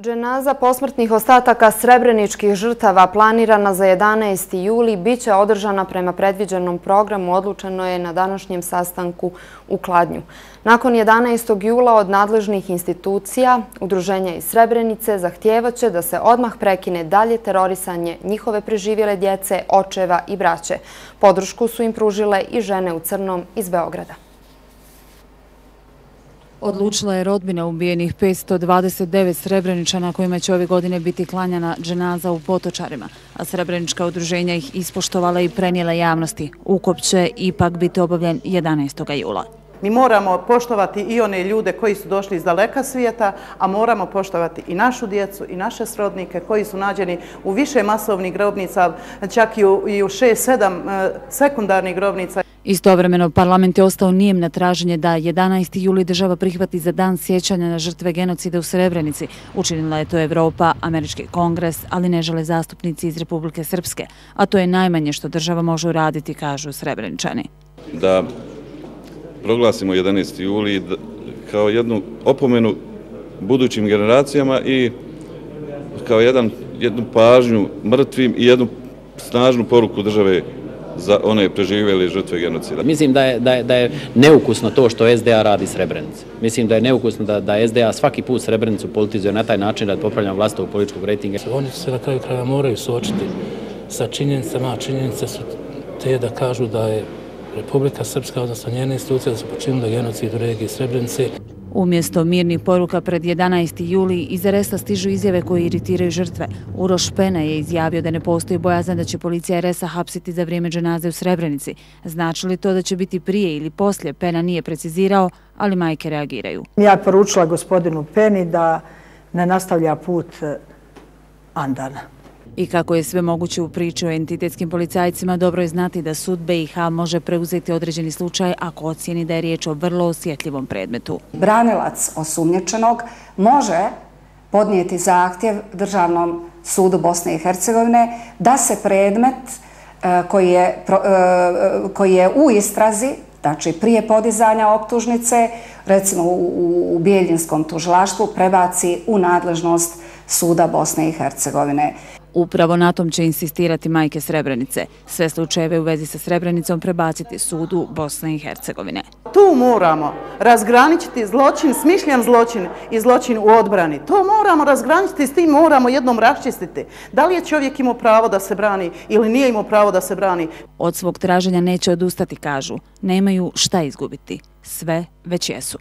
Dženaza posmrtnih ostataka srebreničkih žrtava planirana za 11. juli biće održana prema predviđenom programu, odlučeno je na današnjem sastanku u Kladnju. Nakon 11. jula od nadležnih institucija, udruženja iz Srebrenice zahtijevaće da se odmah prekine dalje terorisanje njihove preživjele djece, očeva i braće. Podršku su im pružile i žene u crnom iz Beograda. Odlučila je rodbina ubijenih 529 Srebreničana kojima će ove godine biti klanjana dženaza u Potočarima, a srebrenička udruženja ih ispoštovala i prenijela javnosti. Ukop će ipak biti obavljen 11. jula. Mi moramo poštovati i one ljude koji su došli iz daleka svijeta, a moramo poštovati i našu djecu i naše srodnike koji su nađeni u više masovnih grobnica, čak i u 6-7 sekundarnih grobnica. Istovremeno, parlament je ostao nijem na traženje da 11. juli država prihvati za dan sjećanja na žrtve genocida u Srebrenici. Učinila je to Evropa, Američki kongres, ali ne žele zastupnici iz Republike Srpske. A to je najmanje što država može uraditi, kažu Srebreničani. Da proglasimo 11. juli kao jednu opomenu budućim generacijama i kao jednu pažnju mrtvim i jednu snažnu poruku države za one preživjele žrtve genocida. Mislim da je neukusno to što SDA radi Srebrenicu. Mislim da je neukusno da SDA svaki put Srebrenicu politizuje na taj način da popravljamo vlastitog političkog rejtinga. Oni se na kraju kraja moraju suočiti sa činjenicama, a činjenice su te da kažu da je Republika Srpska, odnosno njene institucije, da su počinile genocid u regiji Srebrenice. Umjesto mirnih poruka pred 11. juli iz RS-a stižu izjave koje iritiraju žrtve. Uroš Pena je izjavio da ne postoji bojazan da će policija RS-a hapsiti za vrijeme dženaze u Srebrenici. Znači li to da će biti prije ili poslije, Pena nije precizirao, ali majke reagiraju. Ja poručila gospodinu Peni da ne nastavlja put Andana. I kako je sve moguće u priči o entitetskim policajcima, dobro je znati da sud BiH može preuzeti određeni slučaj ako ocijeni da je riječ o vrlo osjetljivom predmetu. Branilac osumnjičenog može podnijeti zahtjev Državnom sudu Bosne i Hercegovine da se predmet koji je u istrazi, znači prije podizanja optužnice, recimo u Bijeljinskom tužilaštvu, prebaci u nadležnost suda Bosne i Hercegovine. Upravo na tom će insistirati majke Srebrenice. Sve slučajeve u vezi sa Srebrenicom prebaciti sudu Bosne i Hercegovine. Tu moramo razgraničiti zločin, smišljen zločin i zločin u odbrani. To moramo razgraničiti, s tim moramo jednom raščistiti. Da li je čovjek imao pravo da se brani ili nije imao pravo da se brani? Od svog traženja neće odustati, kažu. Nemaju šta izgubiti. Sve već jesu.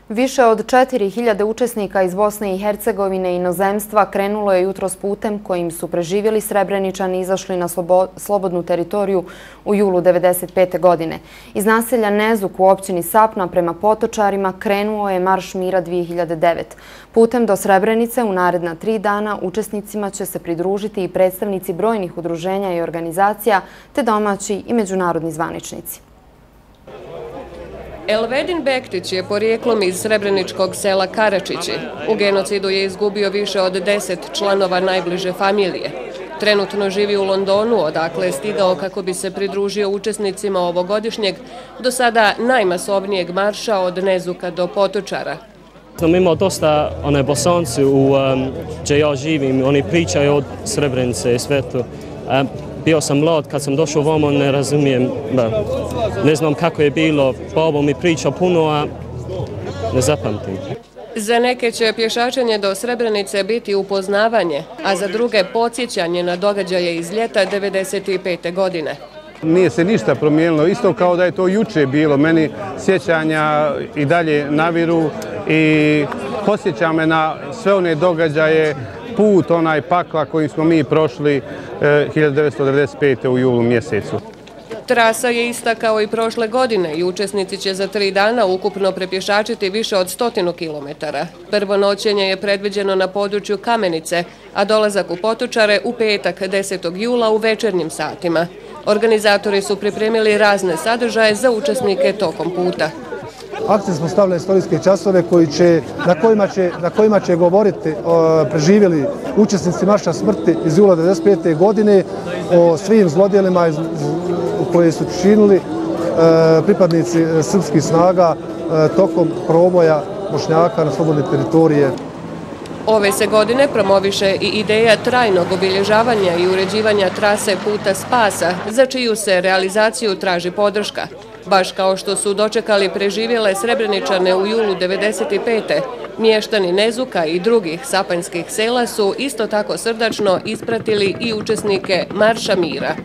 Više od 4000 učesnika iz Bosne i Hercegovine i inozemstva krenulo je jutros putem kojim su preživjeli Srebreničani izašli na slobodnu teritoriju u julu 1995. godine. Iz naselja Nezuk u općini Sapna prema Potočarima krenuo je Marš mira 2009. Putem do Srebrenice u naredna 3 dana učesnicima će se pridružiti i predstavnici brojnih udruženja i organizacija te domaći i međunarodni zvaničnici. Elvedin Bektić je porijeklom iz srebreničkog sela Karačići. U genocidu je izgubio više od 10 članova najbliže familije. Trenutno živi u Londonu, odakle je stigao kako bi se pridružio učesnicima ovogodišnjeg, do sada najmasovnijeg marša od Nezuka do Potočara. Sam imao dosta Bosanci gdje ja živim, oni pričaju od Srebrenice i svetu. Bio sam mlad, kad sam došao ovamo ne razumijem, ne znam kako je bilo, babo mi priča puno, a ne zapamtim. Za neke će pješačenje do Srebrenice biti upoznavanje, a za druge podsjećanje na događaje iz ljeta 1995. godine. Nije se ništa promijenilo, isto kao da je to juče bilo. Meni sjećanja i dalje naviru i podsjeća me na sve one događaje, put onaj pakla kojim smo mi prošli 1995. u julu mjesecu. Trasa je ista kao i prošle godine i učesnici će za 3 dana ukupno prepješačiti više od 100 kilometara. Prvo noćenje je predviđeno na području Kamenice, a dolazak u Potočare u petak 10. jula u večernjim satima. Organizatori su pripremili razne sadržaje za učesnike tokom puta. Akciju smo stavili istorijske časove na kojima će govoriti preživjeli učesnici marša smrti iz jula 1995. godine o svim zlodjelima koje su činili pripadnici srpskih snaga tokom proboja Bošnjaka na slobodne teritorije. Ove se godine promoviše i ideja trajnog obilježavanja i uređivanja trase puta spasa, za čiju se realizaciju traži podrška. Baš kao što su dočekali preživjele Srebreničane u julu 1995. Mještani Nezuka i drugih sapanjskih sela su isto tako srdačno ispratili i učesnike Marša mira.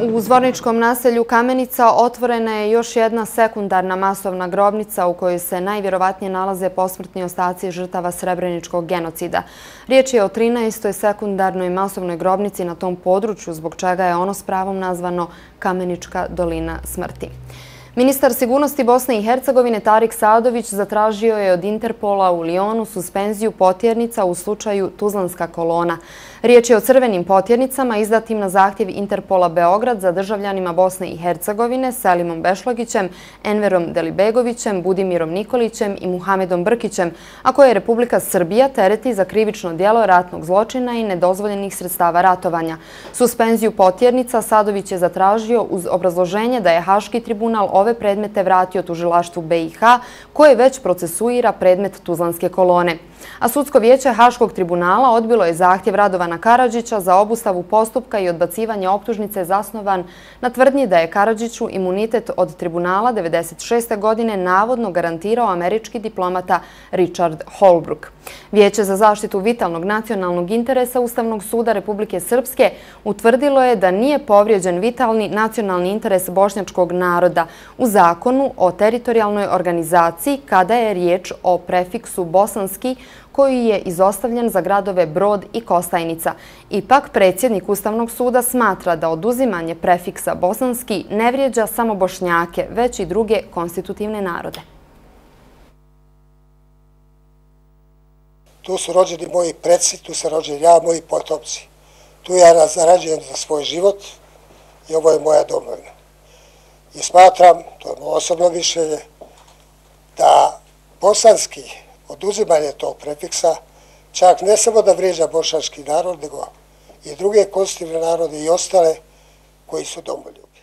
U zvorničkom naselju Kamenica otvorena je još jedna sekundarna masovna grobnica u kojoj se najvjerovatnije nalaze posmrtni ostaci žrtava srebreničkog genocida. Riječ je o 13. sekundarnoj masovnoj grobnici na tom području, zbog čega je ono s pravom nazvano Kamenička dolina smrti. Ministar sigurnosti Bosne i Hercegovine Tarik Sadović zatražio je od Interpola u Lijonu suspenziju potjernica u slučaju Tuzlanska kolona. Riječ je o crvenim potjernicama izdatim na zahtjev Interpola Beograd za državljanima Bosne i Hercegovine Selimom Bešlagićem, Enverom Delibegovićem, Budimirom Nikolićem i Muhamedom Brkićem, a koje Republika Srbija tereti za krivično djelo ratnog zločina i nedozvoljenih sredstava ratovanja. Suspenziju potjernica Sadović je zatražio uz obrazloženje da je Haški tribunal ove predmete vratio tužilaštvu BiH, koje već procesuira predmet Tuzlanske kolone. A sudsko vijeće Haškog tribunala odbilo je zahtjev Radovana Karadžića za obustavu postupka i odbacivanje optužnice zasnovan na tvrdnji da je Karadžiću imunitet od tribunala 1996. godine navodno garantirao američki diplomata Richard Holbrooke. Vijeće za zaštitu vitalnog nacionalnog interesa Ustavnog suda Republike Srpske utvrdilo je da nije povrijeđen vitalni nacionalni interes bošnjačkog naroda u zakonu o teritorijalnoj organizaciji kada je riječ o prefiksu bosanski koji je izostavljen za gradove Brod i Kostajnica. Ipak, predsjednik Ustavnog suda smatra da oduzimanje prefiksa bosanski ne vrijeđa samo Bošnjake, već i druge konstitutivne narode. Tu su rođeni moji preci, tu se rođen ja, moji potomci. Tu ja zarađujem za svoj život i ovo je moja domovina. I smatram, to je moje osobno mišljenje, da bosanski oduzimanje tog prefiksa čak ne samo da vrijeđa bošnjački narod, nego i druge konstitutivne narode i ostale koji su domoljubi.